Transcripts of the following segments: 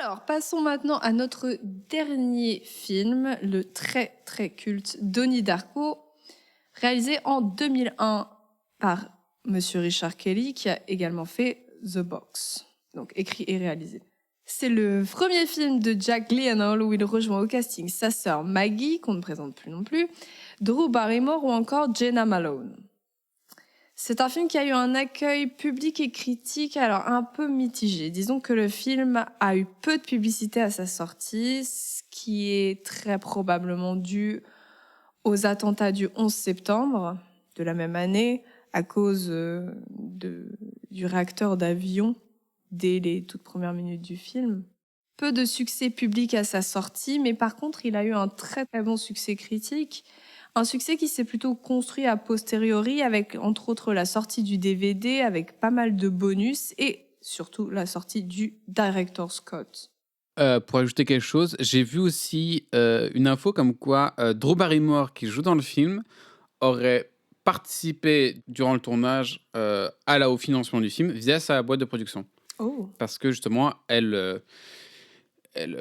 Alors, passons maintenant à notre dernier film, le très très culte Donnie Darko, réalisé en 2001 par Monsieur Richard Kelly, qui a également fait The Box, donc écrit et réalisé. C'est le premier film de Jack Gyllenhaal où il rejoint au casting sa sœur Maggie, qu'on ne présente plus non plus, Drew Barrymore ou encore Jenna Malone. C'est un film qui a eu un accueil public et critique alors un peu mitigé. Disons que le film a eu peu de publicité à sa sortie, ce qui est très probablement dû aux attentats du 11 septembre de la même année à cause du réacteur d'avion dès les toutes premières minutes du film. Peu de succès public à sa sortie, mais par contre, il a eu un très très bon succès critique. Un succès qui s'est plutôt construit a posteriori avec, entre autres, la sortie du DVD avec pas mal de bonus et surtout la sortie du Director's Cut. Pour ajouter quelque chose, j'ai vu aussi, une info comme quoi, Drew Barrymore qui joue dans le film aurait participé durant le tournage, au financement du film via sa boîte de production. Oh. Parce que justement elle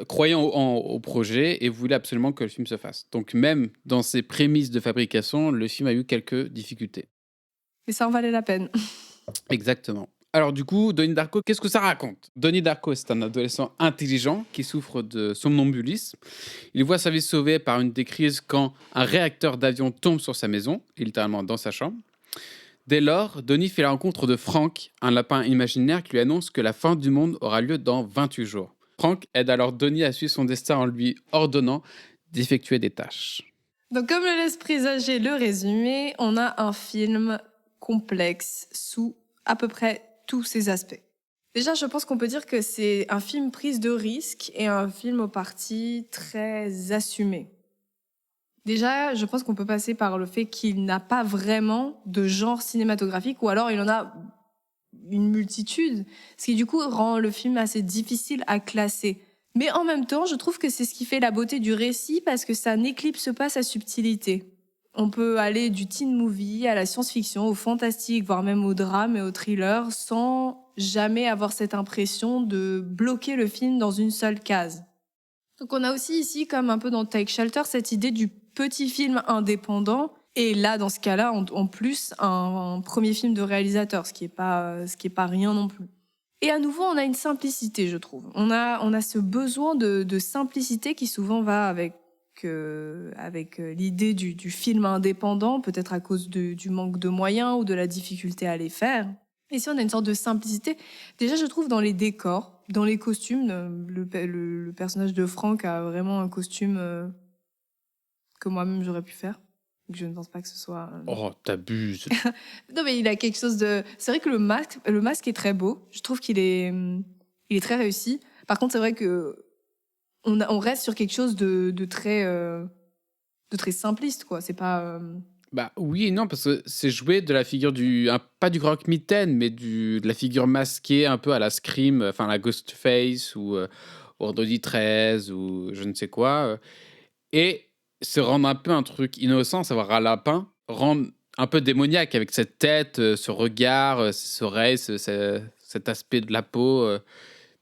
croyait au projet et voulait absolument que le film se fasse. Donc même dans ses prémices de fabrication, le film a eu quelques difficultés. Mais ça en valait la peine. Exactement. Alors du coup, Donnie Darko, qu'est-ce que ça raconte? Donnie Darko, c'est un adolescent intelligent qui souffre de somnambulisme. Il voit sa vie sauvée par une des crises quand un réacteur d'avion tombe sur sa maison, littéralement dans sa chambre. Dès lors, Donnie fait la rencontre de Frank, un lapin imaginaire qui lui annonce que la fin du monde aura lieu dans 28 jours. Frank aide alors Donnie à suivre son destin en lui ordonnant d'effectuer des tâches. Donc, comme le laisse présager le résumé, on a un film complexe sous à peu près tous ses aspects. Déjà, je pense qu'on peut dire que c'est un film prise de risque et un film au parti très assumé. Déjà, je pense qu'on peut passer par le fait qu'il n'a pas vraiment de genre cinématographique, ou alors il en a une multitude, ce qui du coup rend le film assez difficile à classer. Mais en même temps, je trouve que c'est ce qui fait la beauté du récit, parce que ça n'éclipse pas sa subtilité. On peut aller du teen movie à la science-fiction, au fantastique, voire même au drame et au thriller, sans jamais avoir cette impression de bloquer le film dans une seule case. Donc on a aussi ici, comme un peu dans Take Shelter, cette idée du petit film indépendant. Et là, dans ce cas-là, en plus, un premier film de réalisateur, ce qui est pas rien non plus. Et à nouveau, on a une simplicité, je trouve. On a ce besoin de simplicité qui souvent va avec l'idée du film indépendant, peut-être à cause du manque de moyens ou de la difficulté à les faire. Ici, on a une sorte de simplicité. Déjà, je trouve dans les décors, dans les costumes, le personnage de Frank a vraiment un costume que moi-même j'aurais pu faire. Je ne pense pas que ce soit. Oh, t'abuses. Non, mais il a quelque chose de. C'est vrai que le masque est très beau. Je trouve il est très réussi. Par contre, c'est vrai que on reste sur quelque chose de très simpliste, quoi. C'est pas. Bah oui et non, parce que c'est joué de la figure pas du croque-mitaine, mais de la figure masquée un peu à la Scream, enfin la Ghostface ou Vendredi 13 ou je ne sais quoi. Et se rendre un peu un truc innocent, savoir un lapin, rendre un peu démoniaque avec cette tête, ce regard, ces oreilles, cet aspect de la peau.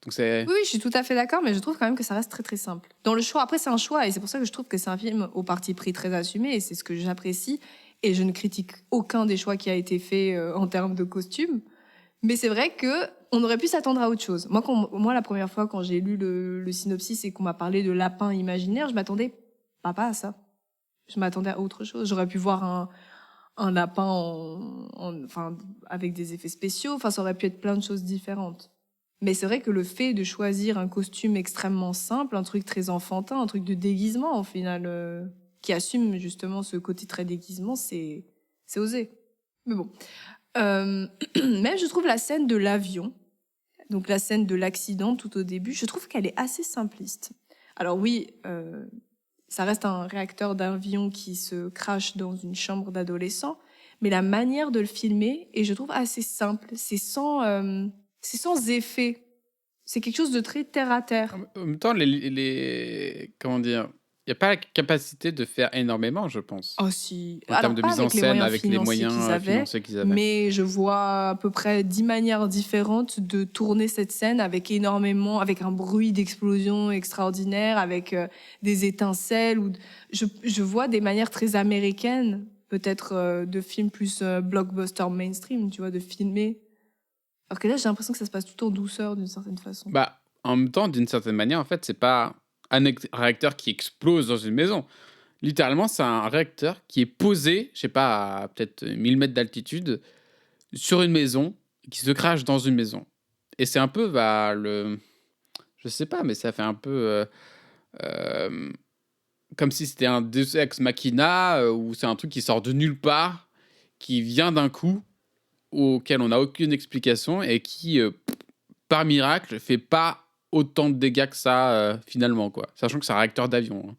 Donc c'est. Oui, oui, je suis tout à fait d'accord, mais je trouve quand même que ça reste très très simple. Dans le choix, après c'est un choix, et c'est pour ça que je trouve que c'est un film au parti pris très assumé, et c'est ce que j'apprécie, et je ne critique aucun des choix qui a été fait en termes de costumes. Mais c'est vrai que on aurait pu s'attendre à autre chose. Moi, la première fois quand j'ai lu le synopsis et qu'on m'a parlé de lapin imaginaire, je m'attendais pas à ça. Je m'attendais à autre chose. J'aurais pu voir un lapin enfin, avec des effets spéciaux. Enfin, ça aurait pu être plein de choses différentes. Mais c'est vrai que le fait de choisir un costume extrêmement simple, un truc très enfantin, un truc de déguisement, au final, qui assume justement ce côté très déguisement, c'est osé. Mais bon. Même, je trouve la scène de l'avion, donc la scène de l'accident tout au début, je trouve qu'elle est assez simpliste. Alors oui, ça reste un réacteur d'avion qui se crache dans une chambre d'adolescent, mais la manière de le filmer est, je trouve, assez simple. C'est sans effet. C'est quelque chose de très terre à terre. En même temps, comment dire? Il y a pas la capacité de faire énormément, je pense. Oh si, En termes alors de pas mise en avec les scène, moyens avec les financiers moyens, qu'ils avaient, financiers qu'ils avaient. mais je vois à peu près 10 manières différentes de tourner cette scène avec énormément, avec un bruit d'explosion extraordinaire, avec des étincelles. Je vois des manières très américaines, peut-être de films plus blockbuster mainstream, tu vois, de filmer. Alors que là, j'ai l'impression que ça se passe tout en douceur d'une certaine façon. Bah, en même temps, d'une certaine manière, en fait, c'est pas un réacteur qui explose dans une maison. Littéralement, c'est un réacteur qui est posé, je sais pas, à peut-être 1000 mètres d'altitude, sur une maison, qui se crache dans une maison. Et c'est un peu, bah, je sais pas, mais ça fait un peu euh, comme si c'était un Deus Ex Machina, ou c'est un truc qui sort de nulle part, qui vient d'un coup, auquel on n'a aucune explication, et qui, par miracle, fait pas autant de dégâts que ça, finalement, quoi. Sachant que c'est un réacteur d'avion, hein.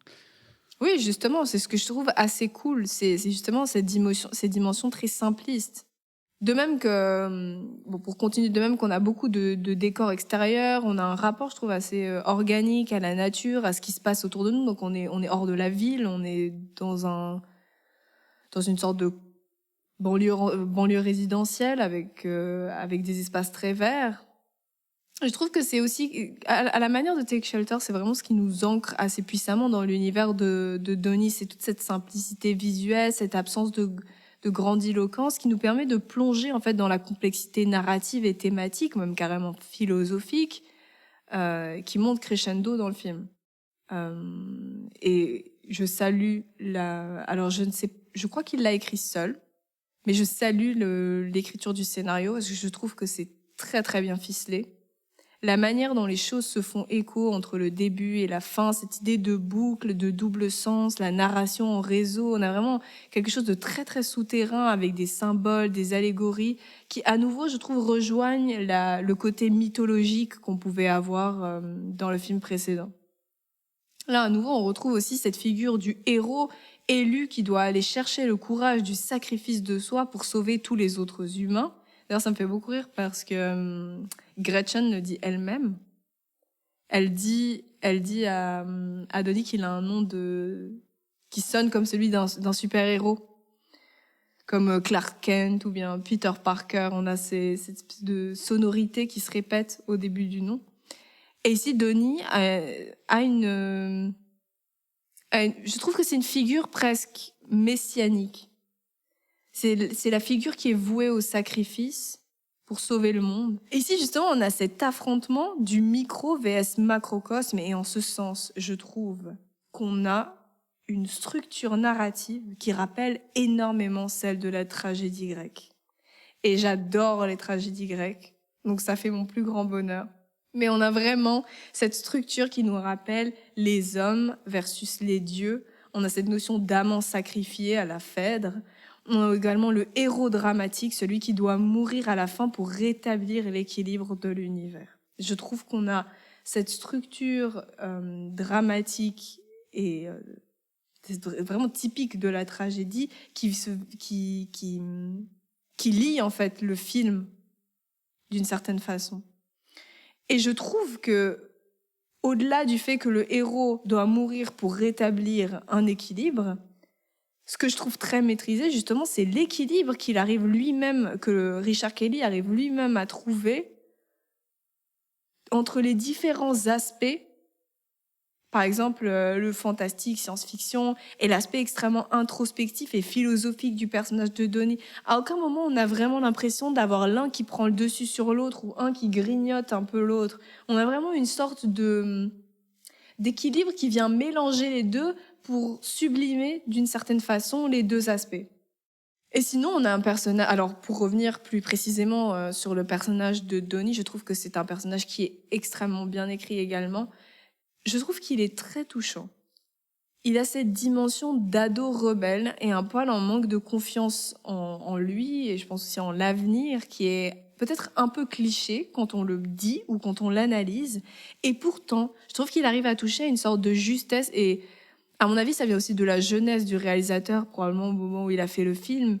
Oui, justement, c'est ce que je trouve assez cool. C'est justement ces dimensions très simplistes. De même que, bon, pour continuer, de même qu'on a beaucoup de décors extérieurs, on a un rapport, je trouve, assez organique à la nature, à ce qui se passe autour de nous. Donc on est hors de la ville, on est dans une sorte de banlieue résidentielle avec des espaces très verts. Je trouve que c'est aussi, à la manière de Take Shelter, c'est vraiment ce qui nous ancre assez puissamment dans l'univers de Donnie. C'est toute cette simplicité visuelle, cette absence de grandiloquence qui nous permet de plonger en fait dans la complexité narrative et thématique, même carrément philosophique, qui monte crescendo dans le film. Et je salue alors je ne sais, je crois qu'il l'a écrit seul, mais je salue l'écriture du scénario parce que je trouve que c'est très très bien ficelé. La manière dont les choses se font écho entre le début et la fin, cette idée de boucle, de double sens, la narration en réseau, on a vraiment quelque chose de très très souterrain avec des symboles, des allégories qui à nouveau, je trouve, rejoignent le côté mythologique qu'on pouvait avoir dans le film précédent. Là, à nouveau, on retrouve aussi cette figure du héros élu qui doit aller chercher le courage du sacrifice de soi pour sauver tous les autres humains. D'ailleurs, ça me fait beaucoup rire parce que Gretchen le dit elle-même. Elle dit à Donnie qu'il a un nom qui sonne comme celui d'un super-héros, comme Clark Kent ou bien Peter Parker. On a cette espèce de sonorité qui se répète au début du nom. Et ici, Donnie je trouve que c'est une figure presque messianique. C'est la figure qui est vouée au sacrifice pour sauver le monde. Et ici, justement, on a cet affrontement du micro vs macrocosme. Et en ce sens, je trouve qu'on a une structure narrative qui rappelle énormément celle de la tragédie grecque. Et j'adore les tragédies grecques, donc ça fait mon plus grand bonheur. Mais on a vraiment cette structure qui nous rappelle les hommes versus les dieux. On a cette notion d'amant sacrifié à la Phèdre. On a également le héros dramatique, celui qui doit mourir à la fin pour rétablir l'équilibre de l'univers. Je trouve qu'on a cette structure dramatique et c'est vraiment typique de la tragédie qui lie en fait le film d'une certaine façon. Et je trouve que, au-delà du fait que le héros doit mourir pour rétablir un équilibre, ce que je trouve très maîtrisé, justement, c'est l'équilibre qu'il arrive lui-même, que Richard Kelly arrive lui-même à trouver entre les différents aspects. Par exemple, le fantastique, science-fiction, et l'aspect extrêmement introspectif et philosophique du personnage de Donnie. À aucun moment, on a vraiment l'impression d'avoir l'un qui prend le dessus sur l'autre ou un qui grignote un peu l'autre. On a vraiment une sorte d'équilibre qui vient mélanger les deux pour sublimer, d'une certaine façon, les deux aspects. Et sinon, on a un personnage... Alors, pour revenir plus précisément sur le personnage de Donnie, je trouve que c'est un personnage qui est extrêmement bien écrit également. Je trouve qu'il est très touchant. Il a cette dimension d'ado rebelle et un poil en manque de confiance en lui et je pense aussi en l'avenir qui est peut-être un peu cliché quand on le dit ou quand on l'analyse. Et pourtant, je trouve qu'il arrive à toucher une sorte de justesse et à mon avis, ça vient aussi de la jeunesse du réalisateur, probablement au moment où il a fait le film.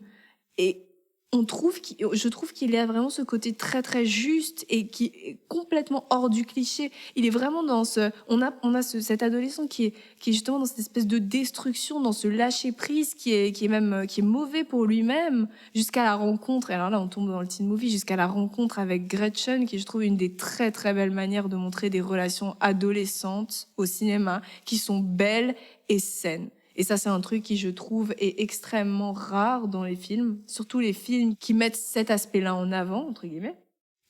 Et je trouve qu'il a vraiment ce côté très très juste et qui est complètement hors du cliché. Il est vraiment dans cet adolescent qui est justement dans cette espèce de destruction, dans ce lâcher prise qui est mauvais pour lui-même jusqu'à la rencontre. Et alors là, on tombe dans le teen movie jusqu'à la rencontre avec Gretchen, qui est, je trouve, une des très très belles manières de montrer des relations adolescentes au cinéma qui sont belles et saines. Et ça, c'est un truc qui, je trouve, est extrêmement rare dans les films, surtout les films qui mettent cet aspect-là en avant, entre guillemets.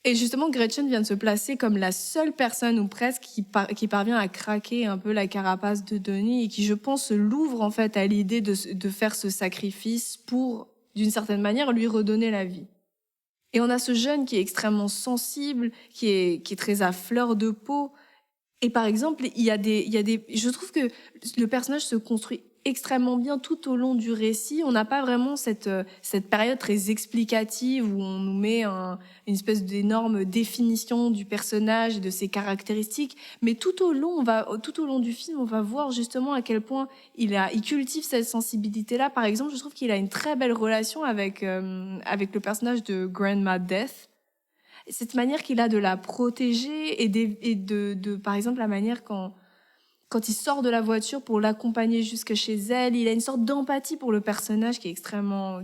Et justement, Gretchen vient de se placer comme la seule personne, ou presque, qui parvient à craquer un peu la carapace de Donnie et qui, je pense, l'ouvre en fait à l'idée de faire ce sacrifice pour, d'une certaine manière, lui redonner la vie. Et on a ce jeune qui est extrêmement sensible, qui est très à fleur de peau. Et par exemple, je trouve que le personnage se construit extrêmement bien tout au long du récit. On n'a pas vraiment cette période très explicative où on nous met une espèce d'énorme définition du personnage et de ses caractéristiques. Mais tout au long du film, on va voir justement à quel point il cultive cette sensibilité-là. Par exemple, je trouve qu'il a une très belle relation avec le personnage de Grandma Death. Cette manière qu'il a de la protéger et de par exemple, la manière quand il sort de la voiture pour l'accompagner jusque chez elle, il a une sorte d'empathie pour le personnage qui est extrêmement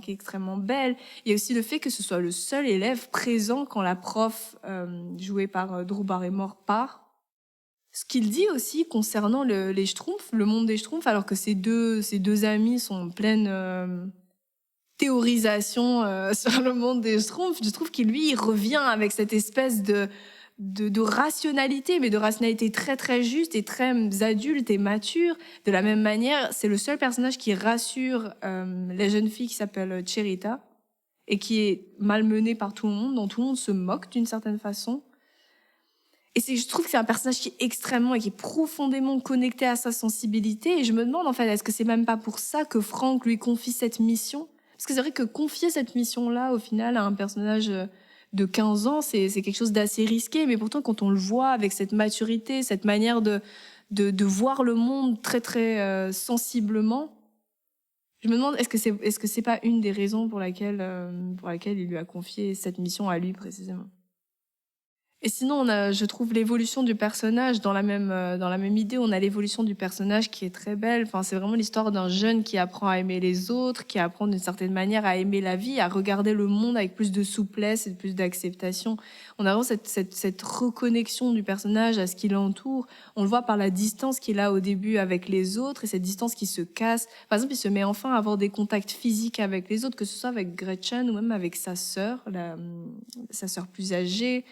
belle. Il y a aussi le fait que ce soit le seul élève présent quand la prof, jouée par Drew Barrymore, part. Ce qu'il dit aussi concernant les Schtroumpfs, le monde des Schtroumpfs, alors que ces deux amis sont en pleine théorisation sur le monde des Schtroumpfs, je trouve qu'il lui il revient avec cette espèce de rationalité, mais de rationalité très très juste et très adulte et mature. De la même manière, c'est le seul personnage qui rassure la jeune fille qui s'appelle Cherita et qui est malmenée par tout le monde, dont tout le monde se moque d'une certaine façon. Et je trouve que c'est un personnage qui est extrêmement et qui est profondément connecté à sa sensibilité. Et je me demande en fait, est-ce que c'est même pas pour ça que Frank lui confie cette mission? Parce que c'est vrai que confier cette mission-là, au final, à un personnage de 15 ans, c'est quelque chose d'assez risqué. Mais pourtant, quand on le voit avec cette maturité, cette manière de voir le monde très, très sensiblement, je me demande, est-ce que c'est pas une des raisons pour laquelle il lui a confié cette mission à lui, précisément? Et sinon, je trouve l'évolution du personnage dans la même idée. On a l'évolution du personnage qui est très belle. Enfin, c'est vraiment l'histoire d'un jeune qui apprend à aimer les autres, qui apprend d'une certaine manière à aimer la vie, à regarder le monde avec plus de souplesse et plus d'acceptation. On a vraiment cette reconnexion du personnage à ce qui l'entoure. On le voit par la distance qu'il a au début avec les autres et cette distance qui se casse. Par exemple, il se met enfin à avoir des contacts physiques avec les autres, que ce soit avec Gretchen ou même avec sa sœur plus âgée.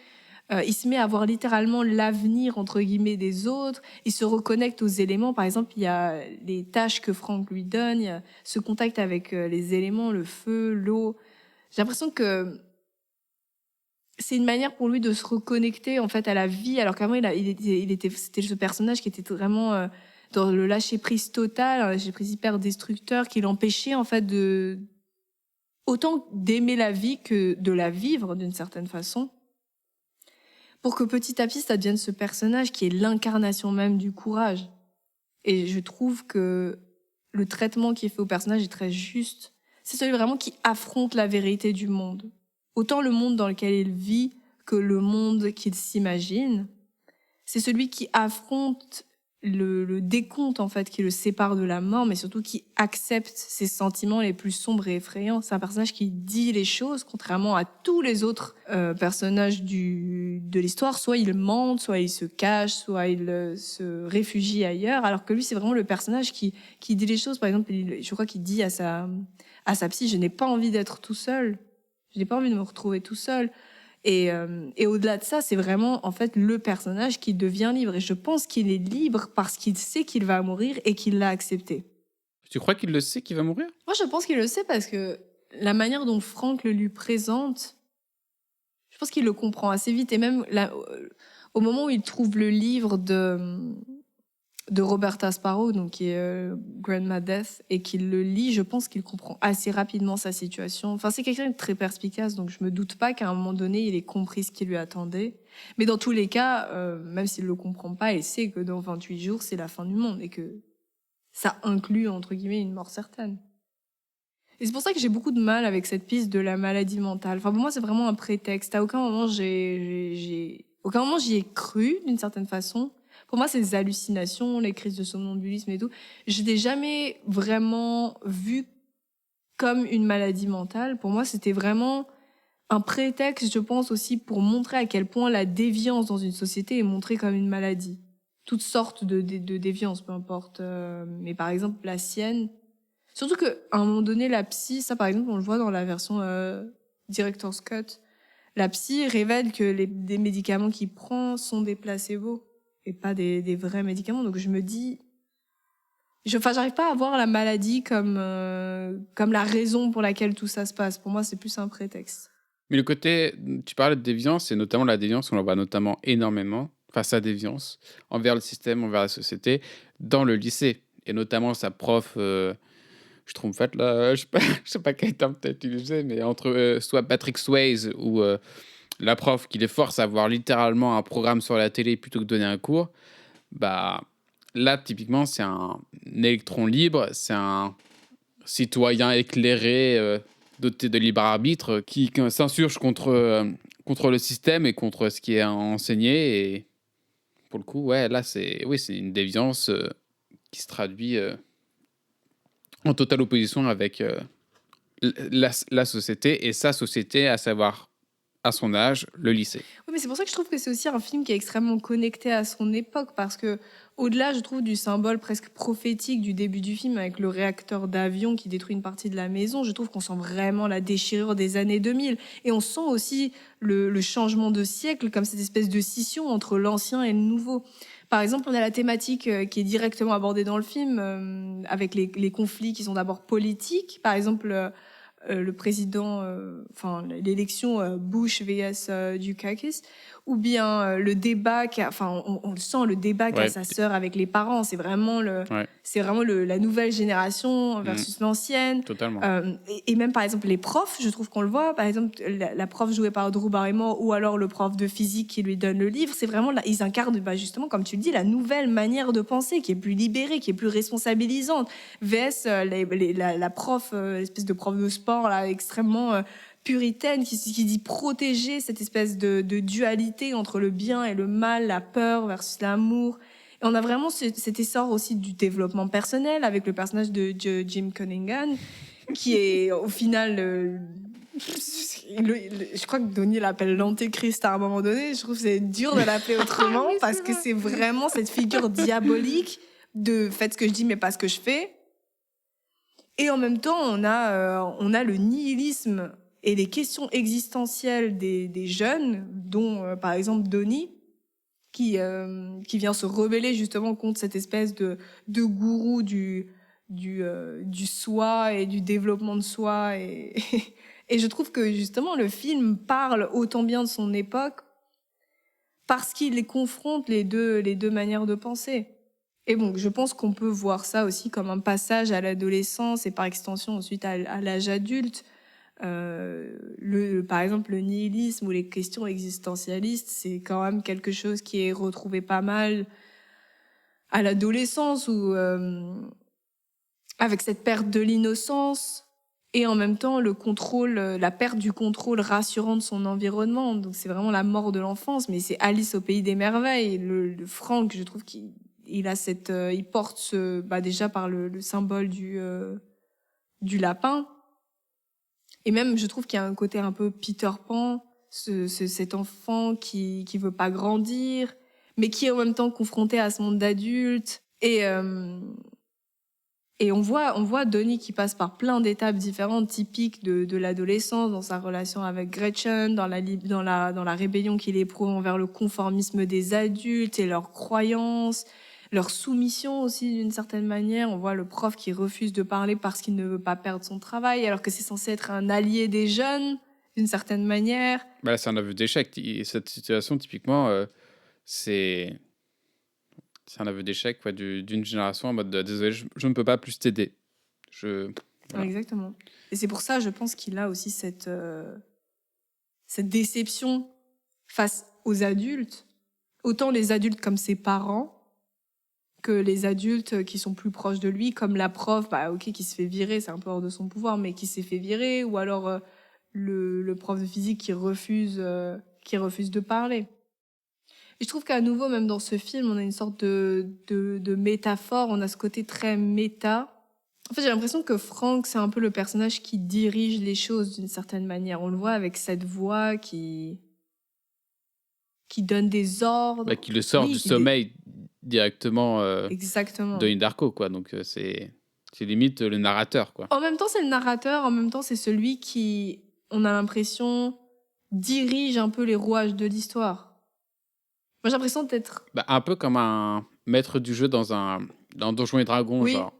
Il se met à voir littéralement l'avenir, entre guillemets, des autres. Il se reconnecte aux éléments. Par exemple, il y a les tâches que Frank lui donne. Il y a ce contact avec les éléments, le feu, l'eau. J'ai l'impression que c'est une manière pour lui de se reconnecter, en fait, à la vie. Alors qu'avant, c'était ce personnage qui était vraiment dans le lâcher-prise total, un lâcher-prise hyper destructeur, qui l'empêchait, en fait, autant d'aimer la vie que de la vivre, d'une certaine façon. Pour que petit à petit, ça devienne ce personnage qui est l'incarnation même du courage. Et je trouve que le traitement qui est fait au personnage est très juste. C'est celui vraiment qui affronte la vérité du monde. Autant le monde dans lequel il vit que le monde qu'il s'imagine. C'est celui qui affronte le décompte, en fait, qui le sépare de la mort, mais surtout qui accepte ses sentiments les plus sombres et effrayants. C'est un personnage qui dit les choses, contrairement à tous les autres personnages de l'histoire. Soit il mente, soit il se cache, soit il se réfugie ailleurs, alors que lui, c'est vraiment le personnage qui dit les choses. Par exemple, je crois qu'il dit à sa psy, je n'ai pas envie d'être tout seul. Je n'ai pas envie de me retrouver tout seul. Et au-delà de ça, c'est vraiment en fait le personnage qui devient libre. Et je pense qu'il est libre parce qu'il sait qu'il va mourir et qu'il l'a accepté. Tu crois qu'il le sait qu'il va mourir? Moi, je pense qu'il le sait parce que la manière dont Frank le lui présente, je pense qu'il le comprend assez vite. Et même là, au moment où il trouve le livre de Roberta Sparrow, donc qui est Grandma Death, et qu'il le lit, je pense qu'il comprend assez rapidement sa situation. Enfin, c'est quelqu'un de très perspicace, donc je me doute pas qu'à un moment donné, il ait compris ce qui lui attendait. Mais dans tous les cas, même s'il le comprend pas, il sait que dans 28 jours, c'est la fin du monde, et que ça inclut, entre guillemets, une mort certaine. Et c'est pour ça que j'ai beaucoup de mal avec cette piste de la maladie mentale. Enfin, pour moi, c'est vraiment un prétexte. À aucun moment, aucun moment j'y ai cru, d'une certaine façon. Pour moi, ces hallucinations, les crises de somnambulisme et tout, je l'ai jamais vraiment vu comme une maladie mentale. Pour moi, c'était vraiment un prétexte, je pense aussi, pour montrer à quel point la déviance dans une société est montrée comme une maladie. Toutes sortes de déviances, peu importe. Mais par exemple, la sienne. Surtout qu'à un moment donné, la psy, ça par exemple, on le voit dans la version Director's Cut, la psy révèle que des médicaments qu'il prend sont des placebos et pas des vrais médicaments. Donc je me dis, j'arrive pas à voir la maladie comme la raison pour laquelle tout ça se passe. Pour moi, c'est plus un prétexte. Mais le côté, tu parlais de déviance, et notamment la déviance, on la voit notamment énormément, face à déviance, envers le système, envers la société, dans le lycée. Et notamment sa prof, je trouve, en fait, là, je sais pas quel terme tu as utilisé, mais entre soit Patrick Swayze ou la prof qui les force à voir littéralement un programme sur la télé plutôt que de donner un cours, bah là, typiquement, c'est un électron libre, c'est un citoyen éclairé, doté de libre arbitre, qui s'insurge contre le système et contre ce qui est enseigné. Et pour le coup, ouais, là, c'est une déviance qui se traduit en totale opposition avec la société et sa société, à savoir, à son âge, le lycée. Oui, mais c'est pour ça que je trouve que c'est aussi un film qui est extrêmement connecté à son époque, parce que au-delà, je trouve, du symbole presque prophétique du début du film avec le réacteur d'avion qui détruit une partie de la maison, je trouve qu'on sent vraiment la déchirure des années 2000. Et on sent aussi le changement de siècle, comme cette espèce de scission entre l'ancien et le nouveau. Par exemple, on a la thématique qui est directement abordée dans le film, avec les conflits qui sont d'abord politiques. Par exemple, le président, l'élection Bush vs Dukakis, ou bien le débat, on le sent, le débat qu'a Ouais. sa sœur avec les parents. C'est vraiment Ouais. la nouvelle génération versus l'ancienne. Totalement. Et même par exemple les profs, je trouve qu'on le voit. Par exemple, la prof jouée par Drew Barrymore, ou alors le prof de physique qui lui donne le livre. C'est vraiment ils incarnent justement, comme tu le dis, la nouvelle manière de penser qui est plus libérée, qui est plus responsabilisante. VS la prof, espèce de prof de sport là, extrêmement puritaine, qui dit protéger cette espèce de dualité entre le bien et le mal, la peur versus l'amour. Et on a vraiment cet essor aussi du développement personnel avec le personnage de Jim Cunningham, qui est au final... je crois que Donnie l'appelle l'antéchrist à un moment donné. Je trouve que c'est dur de l'appeler autrement parce que c'est vraiment cette figure diabolique de faites ce que je dis mais pas ce que je fais. Et en même temps, on a le nihilisme et les questions existentielles des jeunes, dont par exemple Donnie, qui vient se rebeller justement contre cette espèce de gourou du soi et du développement de soi. Et je trouve que justement le film parle autant bien de son époque parce qu'il les confronte les deux manières de penser. Et bon, je pense qu'on peut voir ça aussi comme un passage à l'adolescence et par extension ensuite à l'âge adulte. Par exemple, le nihilisme ou les questions existentialistes, c'est quand même quelque chose qui est retrouvé pas mal à l'adolescence, ou avec cette perte de l'innocence et en même temps le contrôle, la perte du contrôle rassurant de son environnement. Donc c'est vraiment la mort de l'enfance, mais c'est Alice au pays des merveilles. Le Frank, je trouve qu'il a il porte déjà par le symbole du lapin. Et même, je trouve qu'il y a un côté un peu Peter Pan, cet enfant qui veut pas grandir, mais qui est en même temps confronté à ce monde d'adulte. Et on voit Donnie qui passe par plein d'étapes différentes, typiques de l'adolescence, dans sa relation avec Gretchen, dans la rébellion qu'il éprouve envers le conformisme des adultes et leurs croyances, leur soumission aussi d'une certaine manière. On voit le prof qui refuse de parler parce qu'il ne veut pas perdre son travail, alors que c'est censé être un allié des jeunes, d'une certaine manière. Bah là, c'est un aveu d'échec. Cette situation, typiquement, c'est un aveu d'échec d'une génération en mode désolé, je ne peux pas plus t'aider. Voilà. Exactement. Et c'est pour ça, je pense qu'il a aussi cette déception face aux adultes, autant les adultes comme ses parents que les adultes qui sont plus proches de lui, comme la prof, qui se fait virer, c'est un peu hors de son pouvoir, mais qui s'est fait virer, ou alors le prof de physique qui refuse de parler. Et je trouve qu'à nouveau, même dans ce film, on a une sorte de métaphore, on a ce côté très méta. En fait, j'ai l'impression que Frank, c'est un peu le personnage qui dirige les choses d'une certaine manière. On le voit avec cette voix qui donne des ordres. Qui le sort du qui sommeil directement Exactement. Donnie Darko, quoi. Donc, c'est limite le narrateur, quoi. En même temps, c'est le narrateur, en même temps, c'est celui qui, on a l'impression, dirige un peu les rouages de l'histoire. Moi, j'ai l'impression d'être... Un peu comme un maître du jeu dans Donjons et Dragons, Oui. genre.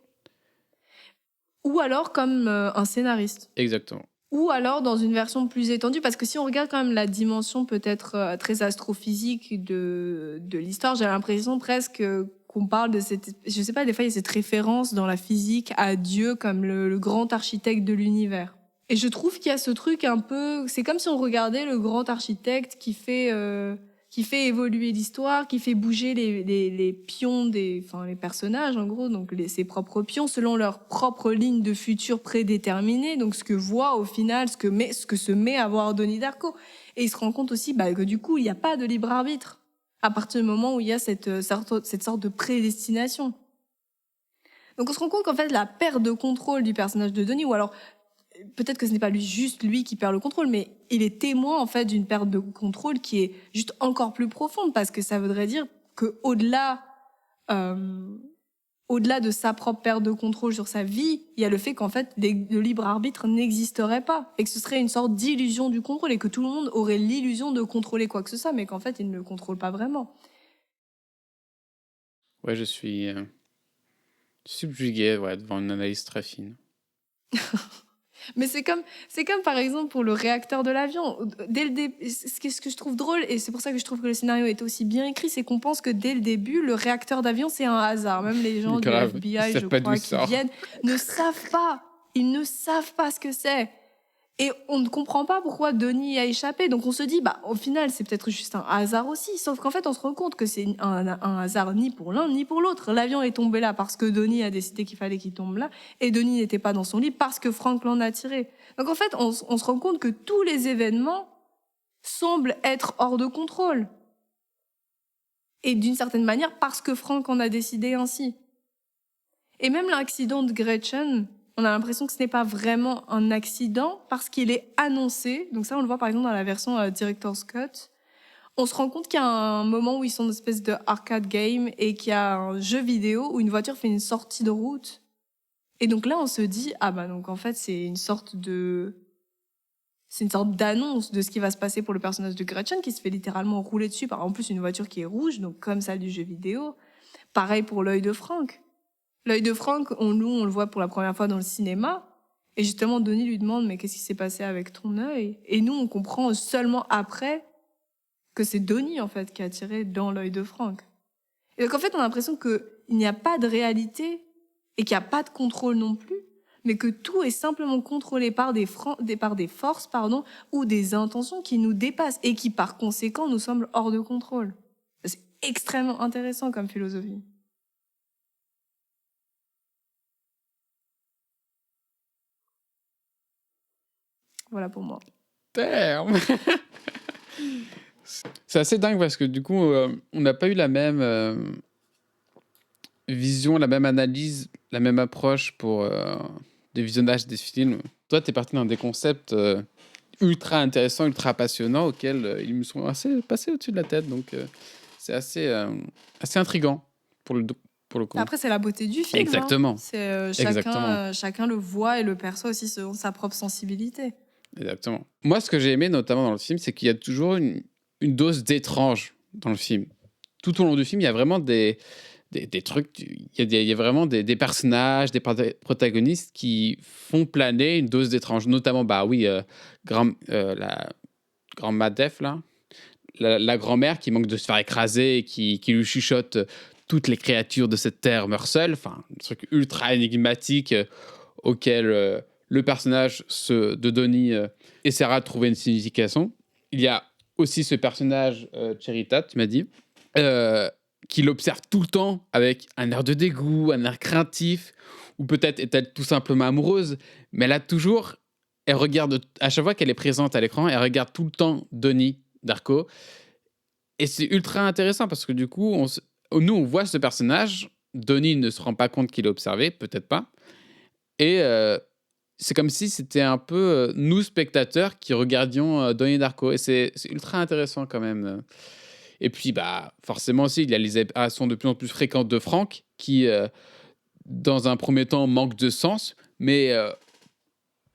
Ou alors comme un scénariste. Exactement. Ou alors dans une version plus étendue, parce que si on regarde quand même la dimension peut-être très astrophysique de l'histoire, j'ai l'impression presque qu'on parle de cette... Je sais pas, des fois il y a cette référence dans la physique à Dieu comme le grand architecte de l'univers. Et je trouve qu'il y a ce truc un peu... C'est comme si on regardait le grand architecte qui fait évoluer l'histoire, qui fait bouger les pions les personnages, en gros, donc ses propres pions, selon leur propre ligne de futur prédéterminée, donc ce que voit au final, ce que se met à voir Donnie Darko. Et il se rend compte aussi que du coup, il n'y a pas de libre arbitre, à partir du moment où il y a cette sorte de prédestination. Donc on se rend compte qu'en fait, la perte de contrôle du personnage de Donnie, ou alors peut-être que ce n'est pas juste lui qui perd le contrôle, mais il est témoin en fait d'une perte de contrôle qui est juste encore plus profonde, parce que ça voudrait dire que au-delà de sa propre perte de contrôle sur sa vie, il y a le fait qu'en fait le libre arbitre n'existerait pas, et que ce serait une sorte d'illusion du contrôle, et que tout le monde aurait l'illusion de contrôler quoi que ce soit, mais qu'en fait il ne le contrôle pas vraiment. Ouais, je suis subjugué devant une analyse très fine. Mais c'est comme par exemple pour le réacteur de l'avion. Dès le début, ce que je trouve drôle, et c'est pour ça que je trouve que le scénario est aussi bien écrit, c'est qu'on pense que dès le début, le réacteur d'avion, c'est un hasard. Même les gens Grave. du Ils FBI, savent je pas crois, d'où qui ça sort. viennent, ne savent pas. Ils ne savent pas ce que c'est. Et on ne comprend pas pourquoi Donnie a échappé. Donc on se dit, au final, c'est peut-être juste un hasard aussi. Sauf qu'en fait, on se rend compte que c'est un hasard ni pour l'un ni pour l'autre. L'avion est tombé là parce que Donnie a décidé qu'il fallait qu'il tombe là. Et Donnie n'était pas dans son lit parce que Frank l'en a tiré. Donc en fait, on se rend compte que tous les événements semblent être hors de contrôle. Et d'une certaine manière, parce que Frank en a décidé ainsi. Et même l'accident de Gretchen, on a l'impression que ce n'est pas vraiment un accident parce qu'il est annoncé. Donc ça, on le voit par exemple dans la version Director's Cut. On se rend compte qu'il y a un moment où ils sont dans une espèce de arcade game et qu'il y a un jeu vidéo où une voiture fait une sortie de route. Et donc là, on se dit, donc en fait, c'est une sorte d'annonce de ce qui va se passer pour le personnage de Gretchen qui se fait littéralement rouler dessus par en plus une voiture qui est rouge, donc comme celle du jeu vidéo. Pareil pour l'œil de Frank. L'œil de Frank, on le voit pour la première fois dans le cinéma. Et justement, Donnie lui demande, mais qu'est-ce qui s'est passé avec ton œil? Et nous, on comprend seulement après que c'est Donnie, en fait, qui a tiré dans l'œil de Frank. Et donc, en fait, on a l'impression qu'il n'y a pas de réalité et qu'il n'y a pas de contrôle non plus, mais que tout est simplement contrôlé par des forces, ou des intentions qui nous dépassent et qui, par conséquent, nous semblent hors de contrôle. C'est extrêmement intéressant comme philosophie. Voilà pour moi. Terme. C'est assez dingue parce que du coup, on n'a pas eu la même vision, la même analyse, la même approche pour des visionnages des films. Toi, tu es parti dans des concepts ultra intéressants, ultra passionnants auxquels ils me sont assez passés au-dessus de la tête. Donc, c'est assez intriguant pour le coup. Après, c'est la beauté du film. Exactement. C'est chacun le voit et le perçoit aussi selon sa propre sensibilité. Exactement. Moi, ce que j'ai aimé notamment dans le film, c'est qu'il y a toujours une dose d'étrange dans le film. Tout au long du film, il y a vraiment des trucs, il y a vraiment des personnages, des protagonistes qui font planer une dose d'étrange. Notamment, la grand-mère Def, là, la grand-mère qui manque de se faire écraser et qui lui chuchote toutes les créatures de cette terre meurent seules. Enfin, un truc ultra énigmatique auquel le personnage de Donnie essaiera de trouver une signification. Il y a aussi ce personnage, Cherita, tu m'as dit. qui l'observe tout le temps avec un air de dégoût, un air craintif, ou peut-être est-elle tout simplement amoureuse, mais elle regarde, à chaque fois qu'elle est présente à l'écran, elle regarde tout le temps Donnie Darko. Et c'est ultra intéressant parce que du coup, nous, on voit ce personnage. Donnie ne se rend pas compte qu'il est observé, peut-être pas. Et c'est comme si c'était un peu nous, spectateurs, qui regardions Donnie Darko. Et c'est ultra intéressant quand même. Et puis, bah, forcément aussi, il y a les apparitions de plus en plus fréquentes de Frank, qui, dans un premier temps, manque de sens. Mais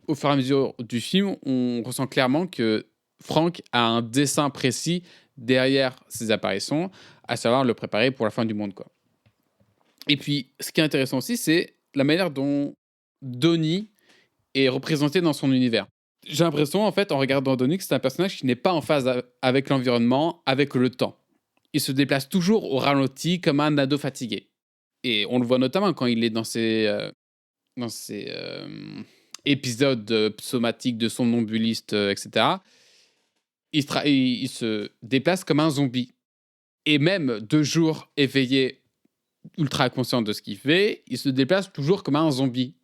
au fur et à mesure du film, on ressent clairement que Frank a un dessin précis derrière ses apparitions, à savoir le préparer pour la fin du monde, quoi. Et puis, ce qui est intéressant aussi, c'est la manière dont Donnie est représenté dans son univers. J'ai l'impression, en fait, en regardant Donnie, que c'est un personnage qui n'est pas en phase avec l'environnement, avec le temps. Il se déplace toujours au ralenti comme un ado fatigué. Et on le voit notamment quand il est dans ces épisodes somatiques de somnambuliste, etc. Il se déplace comme un zombie. Et même 2 jours éveillé, ultra conscient de ce qu'il fait, il se déplace toujours comme un zombie,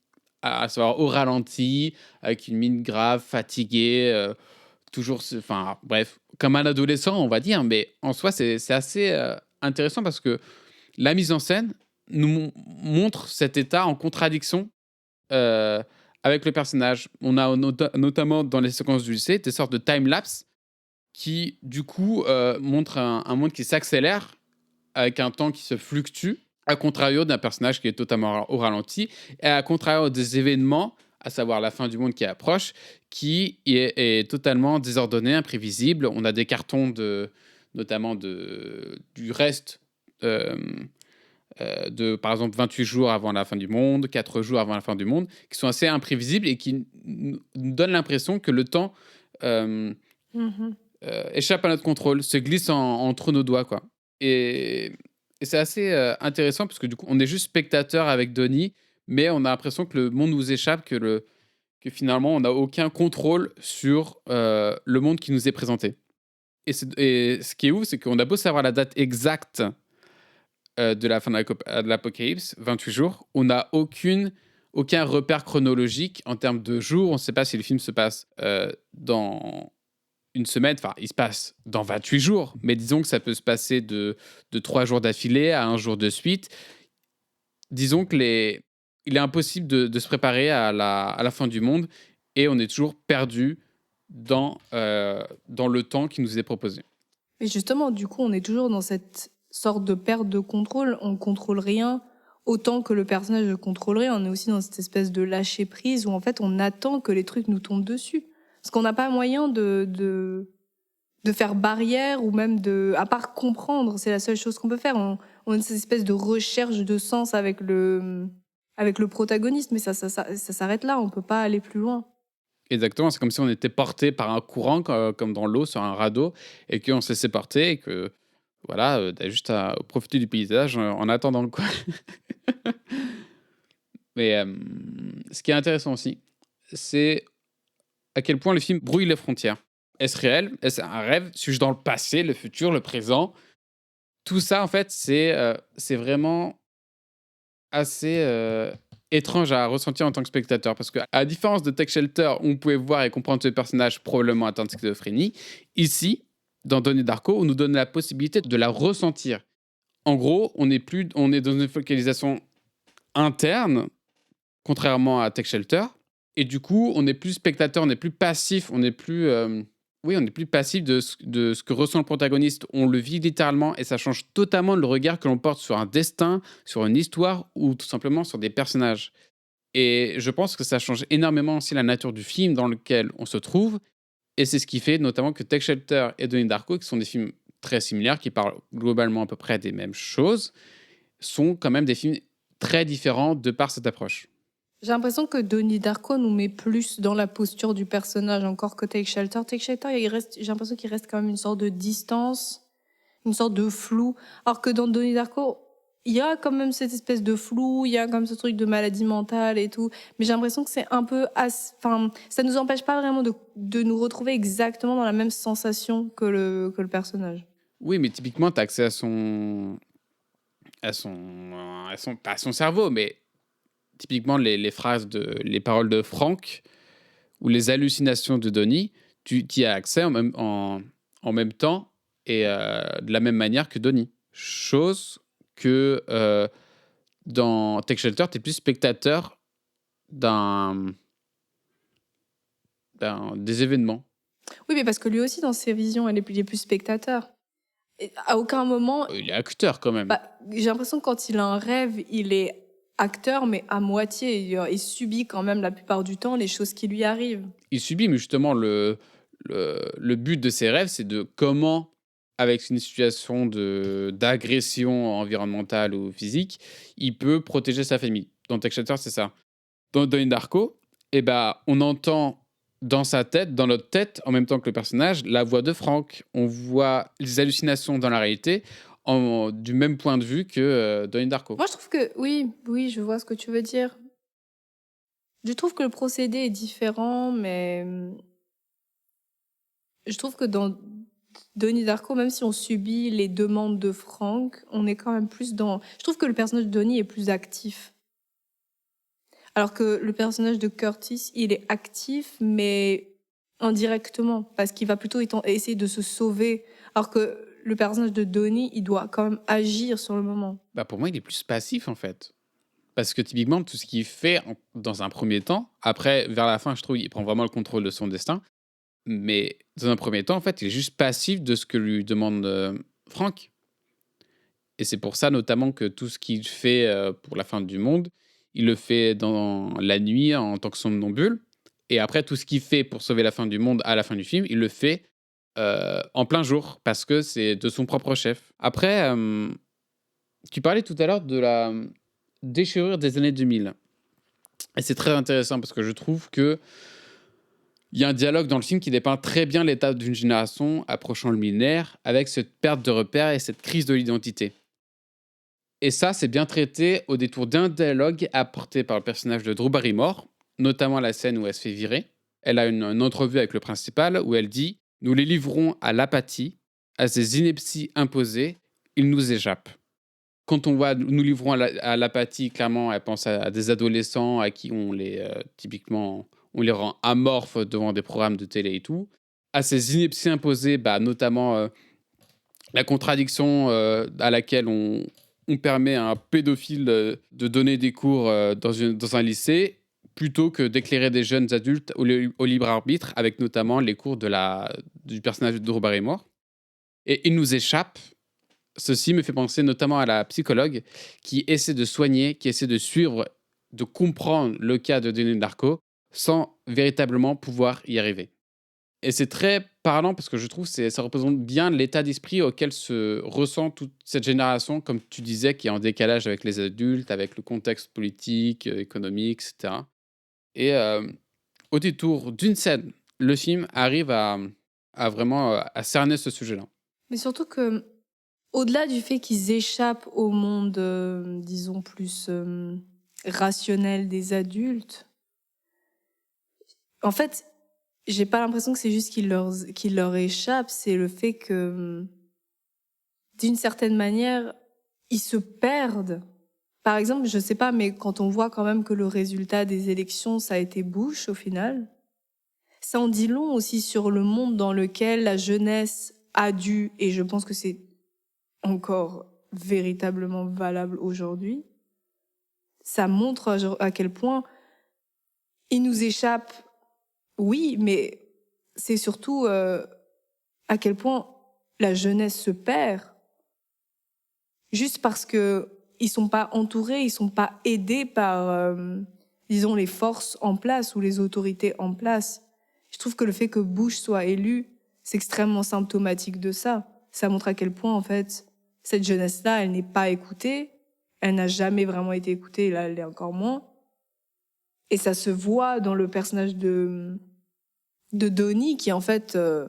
à savoir au ralenti, avec une mine grave, fatigué, toujours, enfin bref, comme un adolescent, on va dire. Mais en soi, c'est assez intéressant parce que la mise en scène nous montre cet état en contradiction euh, avec le personnage. On a notamment dans les séquences du lycée des sortes de time-lapse qui, du coup, montrent un monde qui s'accélère avec un temps qui se fluctue, à contrario d'un personnage qui est totalement au ralenti, et à contrario des événements, à savoir la fin du monde qui approche, qui est totalement désordonné, imprévisible. On a des cartons notamment du reste euh, de, par exemple, 28 jours avant la fin du monde, 4 jours avant la fin du monde, qui sont assez imprévisibles et qui nous donnent l'impression que le temps euh, Mhm. échappe à notre contrôle, se glisse entre nos doigts, quoi. Et, et c'est assez intéressant parce que du coup, on est juste spectateur avec Donnie, mais on a l'impression que le monde nous échappe, que finalement, on n'a aucun contrôle sur le monde qui nous est présenté. Et ce qui est ouf, c'est qu'on a beau savoir la date exacte de la fin de l'apocalypse, 28 jours, on n'a aucun repère chronologique en termes de jours. On ne sait pas si le film se passe dans une semaine, enfin, il se passe dans 28 jours, mais disons que ça peut se passer de 3 jours d'affilée à un jour de suite. Disons que il est impossible de se préparer à la fin du monde et on est toujours perdu dans le temps qui nous est proposé. Mais justement, du coup, on est toujours dans cette sorte de perte de contrôle. On contrôle rien autant que le personnage ne contrôle rien. On est aussi dans cette espèce de lâcher prise où en fait on attend que les trucs nous tombent dessus. Parce qu'on n'a pas moyen de faire barrière ou même à part comprendre, c'est la seule chose qu'on peut faire. On a cette espèce de recherche de sens avec le protagoniste, mais ça s'arrête là. On peut pas aller plus loin. Exactement, c'est comme si on était porté par un courant, comme dans l'eau, sur un radeau, et qu'on se laissait porter, et que voilà, t'as juste à profiter du paysage en attendant, quoi. Mais ce qui est intéressant aussi, c'est à quel point le film brouille les frontières. Est-ce réel? Est-ce un rêve? Suis-je dans le passé, le futur, le présent? Tout ça, en fait, c'est vraiment assez étrange à ressentir en tant que spectateur. Parce que, à la différence de Tech Shelter, où on pouvait voir et comprendre ce personnage probablement atteint de schizophrénie, ici, dans Donnie Darko, on nous donne la possibilité de la ressentir. En gros, on est dans une focalisation interne, contrairement à Tech Shelter. Et du coup, on n'est plus spectateur, on n'est plus passif, on n'est plus, oui, on n'est plus passif de ce que ressent le protagoniste. On le vit littéralement et ça change totalement le regard que l'on porte sur un destin, sur une histoire ou tout simplement sur des personnages. Et je pense que ça change énormément aussi la nature du film dans lequel on se trouve. Et c'est ce qui fait notamment que Tech Shelter et Donnie Darko, qui sont des films très similaires, qui parlent globalement à peu près des mêmes choses, sont quand même des films très différents de par cette approche. J'ai l'impression que Donnie Darko nous met plus dans la posture du personnage encore que Take Shelter. Take Shelter, j'ai l'impression qu'il reste quand même une sorte de distance, une sorte de flou. Alors que dans Donnie Darko, il y a quand même cette espèce de flou, il y a comme ce truc de maladie mentale et tout. Mais j'ai l'impression que c'est un peu, enfin, ça nous empêche pas vraiment de nous retrouver exactement dans la même sensation que le personnage. Oui, mais typiquement, tu as accès à son elles sont pas son cerveau, mais typiquement les phrases les paroles de Franck ou les hallucinations de Donnie, tu y as accès en même temps et de la même manière que Donnie. Chose que dans Take Shelter, tu es plus spectateur d'un, des événements. Oui, mais parce que lui aussi, dans ses visions, il est plus spectateur. Et à aucun moment, Il est acteur quand même. j'ai l'impression que quand il a un rêve, il est acteur, mais à moitié. Il subit quand même la plupart du temps les choses qui lui arrivent. Il subit, mais justement, le but de ses rêves, c'est de comment, avec une situation d'agression environnementale ou physique, il peut protéger sa famille. Dans Take Shelter, c'est ça. Dans Donnie Darko, eh ben, on entend dans sa tête, dans notre tête, en même temps que le personnage, la voix de Franck. On voit les hallucinations dans la réalité du même point de vue que Donnie Darko. Moi, je trouve que oui, je vois ce que tu veux dire. Je trouve que le procédé est différent, mais je trouve que dans Donnie Darko, même si on subit les demandes de Frank, on est quand même plus dans... Je trouve que le personnage de Donnie est plus actif. Alors que le personnage de Curtis, il est actif, mais indirectement, parce qu'il va plutôt essayer de se sauver. Alors que le personnage de Donnie, il doit quand même agir sur le moment. Bah pour moi, il est plus passif en fait. Parce que typiquement, tout ce qu'il fait dans un premier temps, après, vers la fin, je trouve qu'il prend vraiment le contrôle de son destin. Mais dans un premier temps, en fait, il est juste passif de ce que lui demande Franck. Et c'est pour ça notamment que tout ce qu'il fait pour la fin du monde, il le fait dans la nuit en tant que somnambule. Et après, tout ce qu'il fait pour sauver la fin du monde à la fin du film, il le fait en plein jour parce que c'est de son propre chef. Après, tu parlais tout à l'heure de la déchirure des années 2000. Et c'est très intéressant parce que je trouve que il y a un dialogue dans le film qui dépeint très bien l'état d'une génération approchant le millénaire avec cette perte de repères et cette crise de l'identité. Et ça, c'est bien traité au détour d'un dialogue apporté par le personnage de Drew Barrymore, notamment la scène où elle se fait virer. Elle a une entrevue avec le principal où elle dit « Nous les livrons à l'apathie, à ces inepties imposées, ils nous échappent. » Quand on voit « nous livrons à l'apathie », clairement, elle pense à des adolescents à qui on les, typiquement, on les rend amorphes devant des programmes de télé et tout. À ces inepties imposées, notamment la contradiction à laquelle on permet à un pédophile de donner des cours dans un lycée plutôt que d'éclairer des jeunes adultes au libre arbitre, avec notamment les cours du personnage de Drew Barrymore. Et il nous échappe. Ceci me fait penser notamment à la psychologue qui essaie de soigner, qui essaie de suivre, de comprendre le cas de Donnie Darko sans véritablement pouvoir y arriver. Et c'est très parlant parce que je trouve que ça représente bien l'état d'esprit auquel se ressent toute cette génération, comme tu disais, qui est en décalage avec les adultes, avec le contexte politique, économique, etc. Et au détour d'une scène, le film arrive à vraiment à cerner ce sujet-là. Mais surtout que, au-delà du fait qu'ils échappent au monde, disons, plus rationnel des adultes, en fait, j'ai pas l'impression que c'est juste qu'il leur échappe, c'est le fait que, d'une certaine manière, ils se perdent. Par exemple, je sais pas, mais quand on voit quand même que le résultat des élections, ça a été Bush au final, ça en dit long aussi sur le monde dans lequel la jeunesse a dû, et je pense que c'est encore véritablement valable aujourd'hui, ça montre à quel point il nous échappe, oui, mais c'est surtout à quel point la jeunesse se perd juste parce que ils sont pas entourés, ils sont pas aidés par, disons, les forces en place ou les autorités en place. Je trouve que le fait que Bush soit élu, c'est extrêmement symptomatique de ça. Ça montre à quel point, en fait, cette jeunesse-là, elle n'est pas écoutée. Elle n'a jamais vraiment été écoutée, là, elle l'est encore moins. Et ça se voit dans le personnage de Donnie, qui, en fait, se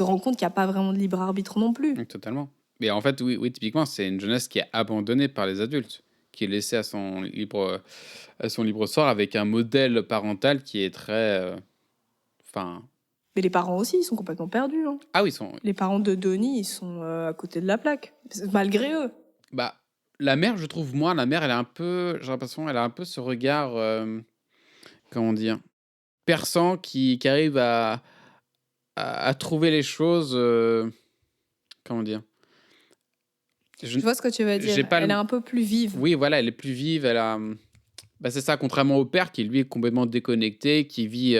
rend compte qu'il n'y a pas vraiment de libre arbitre non plus. Oui, totalement. Mais en fait, oui, typiquement, c'est une jeunesse qui est abandonnée par les adultes, qui est laissée à son libre sort avec un modèle parental qui est très... Mais les parents aussi, ils sont complètement perdus. Hein. Ah oui, Les parents de Donnie, ils sont à côté de la plaque, malgré eux. Bah, la mère, je trouve, moi, la mère, elle a un peu, j'ai l'impression, elle a un peu ce regard, comment dire, perçant qui arrive à trouver les choses, comment dire, je, Je vois ce que tu veux j'ai dire. pas Elle est le, un peu plus vive. oui, voilà, elle est plus vive, elle a, bah, c'est ça, contrairement au père qui, lui, est complètement déconnecté, qui vit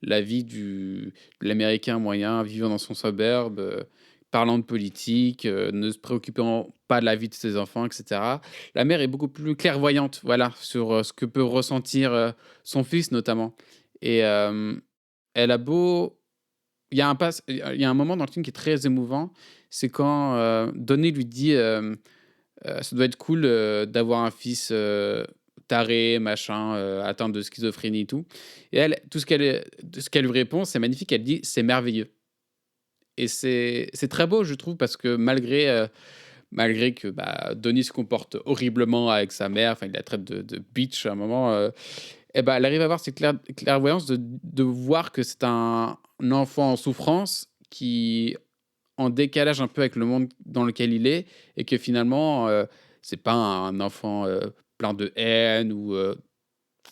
la vie de l'Américain moyen, vivant dans son suburb, parlant de politique, ne se préoccupant pas de la vie de ses enfants, etc. La mère est beaucoup plus clairvoyante, voilà, sur ce que peut ressentir son fils, notamment. Et elle a beau... il y a un moment dans le film qui est très émouvant, c'est quand Donnie lui dit ça doit être cool d'avoir un fils taré, machin, atteint de schizophrénie et tout. Et elle, ce qu'elle lui répond, c'est magnifique. Elle dit c'est merveilleux. Et c'est très beau, je trouve, parce que malgré que bah, Donnie se comporte horriblement avec sa mère, enfin, il la traite de bitch à un moment, et ben, elle arrive à avoir cette clairvoyance de voir que c'est un enfant en souffrance qui en décalage un peu avec le monde dans lequel il est et que finalement, c'est pas un enfant, plein de haine ou,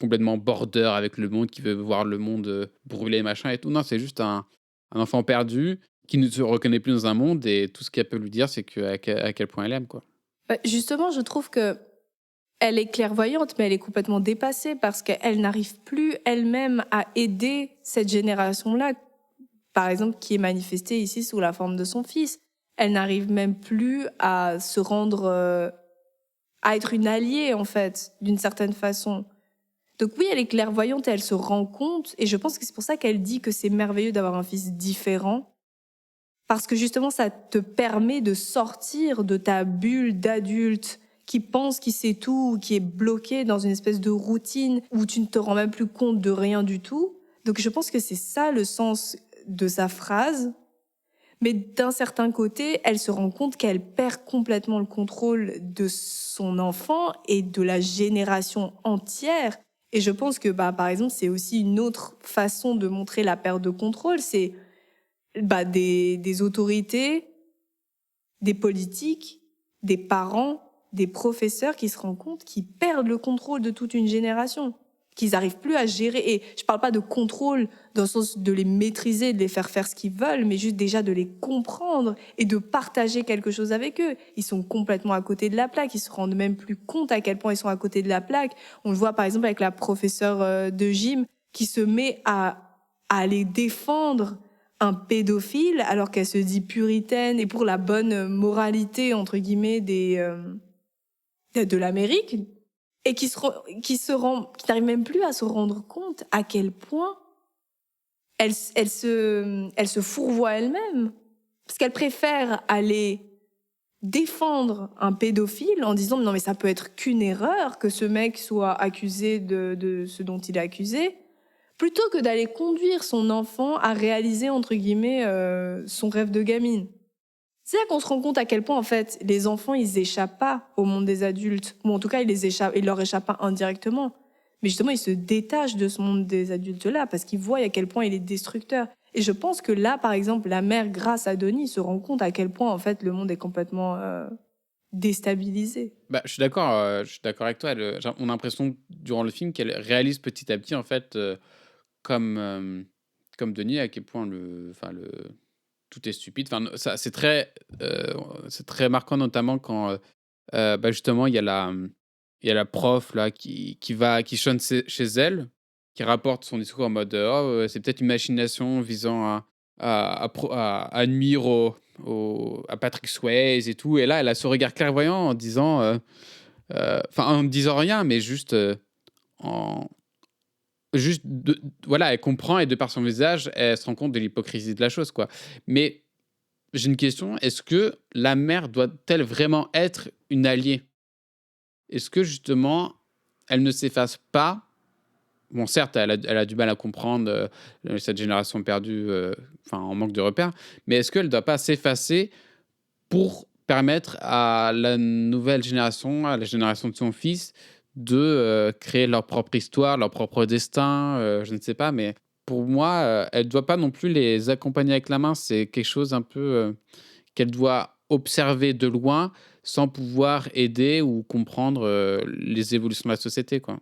complètement border avec le monde, qui veut voir le monde, brûler machin et tout. Non, c'est juste un enfant perdu qui ne se reconnaît plus dans un monde et tout ce qu'elle peut lui dire, c'est à quel point elle aime, quoi. Bah, justement, je trouve que elle est clairvoyante, mais elle est complètement dépassée parce qu'elle n'arrive plus elle-même à aider cette génération-là, par exemple, qui est manifestée ici sous la forme de son fils. Elle n'arrive même plus à se rendre, à être une alliée, en fait, d'une certaine façon. Donc oui, elle est clairvoyante et elle se rend compte, et je pense que c'est pour ça qu'elle dit que c'est merveilleux d'avoir un fils différent, parce que justement, ça te permet de sortir de ta bulle d'adulte qui pense qu'il sait tout, ou qui est bloqué dans une espèce de routine où tu ne te rends même plus compte de rien du tout. Donc je pense que c'est ça le sens de sa phrase. Mais d'un certain côté, elle se rend compte qu'elle perd complètement le contrôle de son enfant et de la génération entière. Et je pense que, bah, par exemple, c'est aussi une autre façon de montrer la perte de contrôle. C'est bah, des autorités, des politiques, des parents, des professeurs qui se rendent compte qu'ils perdent le contrôle de toute une génération, qu'ils n'arrivent plus à gérer. Et je parle pas de contrôle dans le sens de les maîtriser, de les faire faire ce qu'ils veulent, mais juste déjà de les comprendre et de partager quelque chose avec eux. Ils sont complètement à côté de la plaque, ils se rendent même plus compte à quel point ils sont à côté de la plaque. On le voit par exemple avec la professeure de gym qui se met à aller défendre un pédophile alors qu'elle se dit puritaine et pour la bonne moralité entre guillemets de l'Amérique, et qui n'arrive même plus à se rendre compte à quel point elle se fourvoie elle-même, parce qu'elle préfère aller défendre un pédophile en disant non mais ça peut être qu'une erreur que ce mec soit accusé de ce dont il est accusé, plutôt que d'aller conduire son enfant à réaliser entre guillemets son rêve de gamine. C'est là qu'on se rend compte à quel point en fait les enfants ils échappent pas au monde des adultes, ou en tout cas ils leur échappent pas indirectement, mais justement ils se détachent de ce monde des adultes là parce qu'ils voient à quel point il est destructeur. Et je pense que là par exemple la mère grâce à Donnie se rend compte à quel point en fait le monde est complètement déstabilisé. Bah, je suis d'accord avec toi. On a l'impression durant le film qu'elle réalise petit à petit, en fait, comme, comme Denis, à quel point tout est stupide. Enfin, ça, c'est très marquant, notamment quand, bah, justement, il y a la prof là qui sonne chez elle, qui rapporte son discours en mode oh, c'est peut-être une machination visant à nuire à Patrick Swayze et tout. Et là, elle a ce regard clairvoyant en disant, enfin, en ne disant rien, mais juste, en, voilà, elle comprend et de par son visage, elle se rend compte de l'hypocrisie de la chose, quoi. Mais j'ai une question, est-ce que la mère doit-elle vraiment être une alliée? Est-ce que justement, elle ne s'efface pas? Bon, certes, elle a du mal à comprendre cette génération perdue, enfin, en manque de repères, mais est-ce qu'elle ne doit pas s'effacer pour permettre à la nouvelle génération, à la génération de son fils, de créer leur propre histoire, leur propre destin, je ne sais pas, mais pour moi, elle ne doit pas non plus les accompagner avec la main. C'est quelque chose un peu qu'elle doit observer de loin sans pouvoir aider ou comprendre les évolutions de la société, quoi.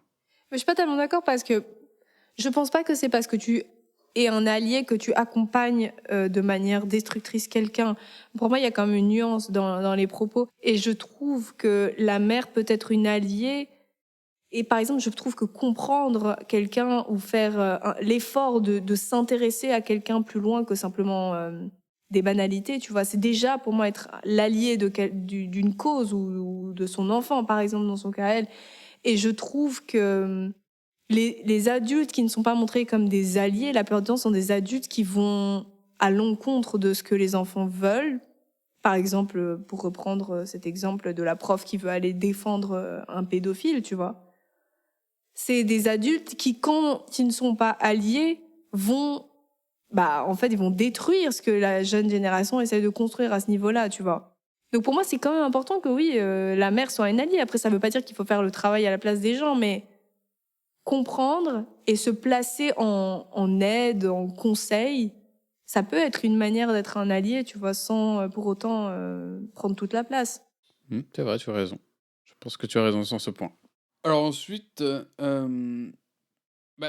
Mais je suis pas tellement d'accord parce que je pense pas que c'est parce que tu es un allié que tu accompagnes de manière destructrice quelqu'un. Pour moi, il y a quand même une nuance dans les propos. Et je trouve que la mère peut être une alliée. Et par exemple, je trouve que comprendre quelqu'un ou faire l'effort de s'intéresser à quelqu'un plus loin que simplement des banalités, tu vois, c'est déjà pour moi être l'allié d'une cause ou de son enfant, par exemple, dans son cas, elle. Et je trouve que les adultes qui ne sont pas montrés comme des alliés, la plupart du temps, sont des adultes qui vont à l'encontre de ce que les enfants veulent. Par exemple, pour reprendre cet exemple de la prof qui veut aller défendre un pédophile, tu vois. C'est des adultes qui, quand ils ne sont pas alliés, vont, en fait, ils vont détruire ce que la jeune génération essaie de construire à ce niveau-là, tu vois. Donc pour moi, c'est quand même important que oui, la mère soit une alliée. Après, ça veut pas dire qu'il faut faire le travail à la place des gens, mais comprendre et se placer en aide, en conseil, ça peut être une manière d'être un allié, tu vois, sans pour autant prendre toute la place. C'est vrai, tu as raison. Je pense que tu as raison sur ce point. Alors ensuite,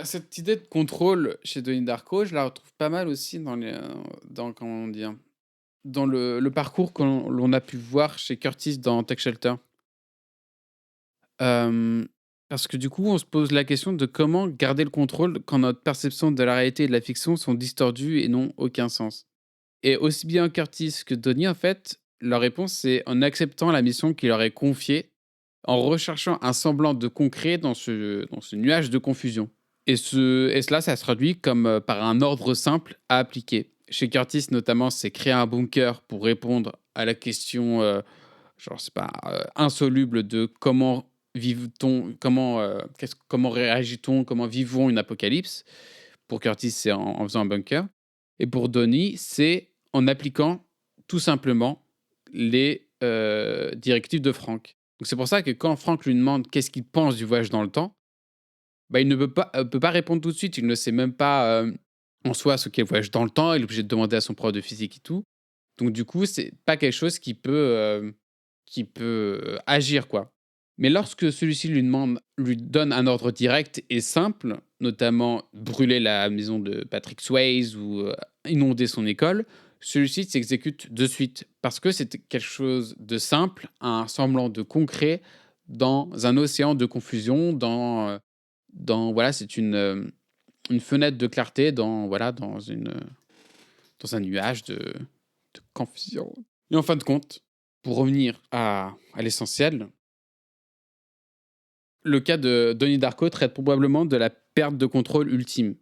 cette idée de contrôle chez Donnie Darko, je la retrouve pas mal aussi comment dire, dans le parcours que l'on a pu voir chez Curtis dans Tech Shelter. Parce que du coup, on se pose la question de comment garder le contrôle quand notre perception de la réalité et de la fiction sont distordues et n'ont aucun sens. Et aussi bien Curtis que Donnie, en fait, leur réponse, c'est en acceptant la mission qu'il leur est confiée, en recherchant un semblant de concret dans ce nuage de confusion. Et cela, ça se traduit comme par un ordre simple à appliquer. Chez Curtis, notamment, c'est créer un bunker pour répondre à la question, insoluble de comment vit-on, comment réagit-on, comment vivons une apocalypse. Pour Curtis, c'est en faisant un bunker. Et pour Donnie, c'est en appliquant tout simplement les directives de Frank. Donc c'est pour ça que quand Frank lui demande qu'est-ce qu'il pense du voyage dans le temps, il ne peut pas répondre tout de suite. Il ne sait même pas en soi ce qu'est le voyage dans le temps. Il est obligé de demander à son prof de physique et tout. Donc du coup, c'est pas quelque chose qui peut agir, quoi. Mais lorsque celui-ci lui donne un ordre direct et simple, notamment brûler la maison de Patrick Swayze ou inonder son école, celui-ci s'exécute de suite parce que c'est quelque chose de simple, un semblant de concret dans un océan de confusion, c'est une fenêtre de clarté dans un nuage de confusion. Et en fin de compte, pour revenir à l'essentiel, le cas de Donnie Darko traite probablement de la perte de contrôle ultime.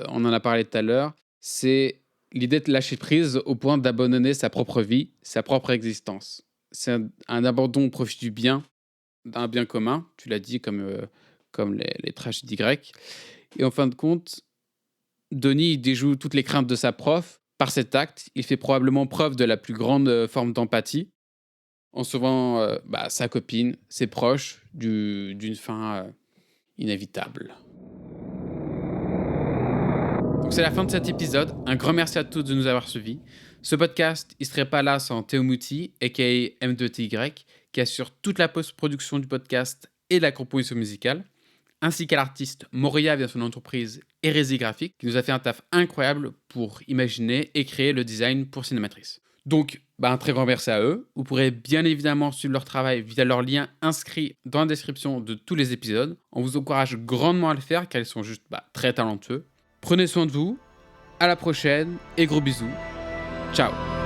On en a parlé tout à l'heure. C'est l'idée de lâcher prise au point d'abandonner sa propre vie, sa propre existence. C'est un abandon au profit du bien, d'un bien commun, tu l'as dit, comme les tragédies grecques. Et en fin de compte, Donnie déjoue toutes les craintes de sa prof. Par cet acte, il fait probablement preuve de la plus grande forme d'empathie, en sauvant sa copine, ses proches, d'une fin inévitable. Donc c'est la fin de cet épisode. Un grand merci à tous de nous avoir suivis. Ce podcast, il serait pas là sans Théo Mouti, aka M2TY, qui assure toute la post-production du podcast et la composition musicale, ainsi qu'à l'artiste Moria via son entreprise Hérésie Graphique, qui nous a fait un taf incroyable pour imaginer et créer le design pour Cinématrice. Donc, un très grand merci à eux. Vous pourrez bien évidemment suivre leur travail via leurs liens inscrits dans la description de tous les épisodes. On vous encourage grandement à le faire car ils sont juste très talentueux. Prenez soin de vous, à la prochaine et gros bisous. Ciao.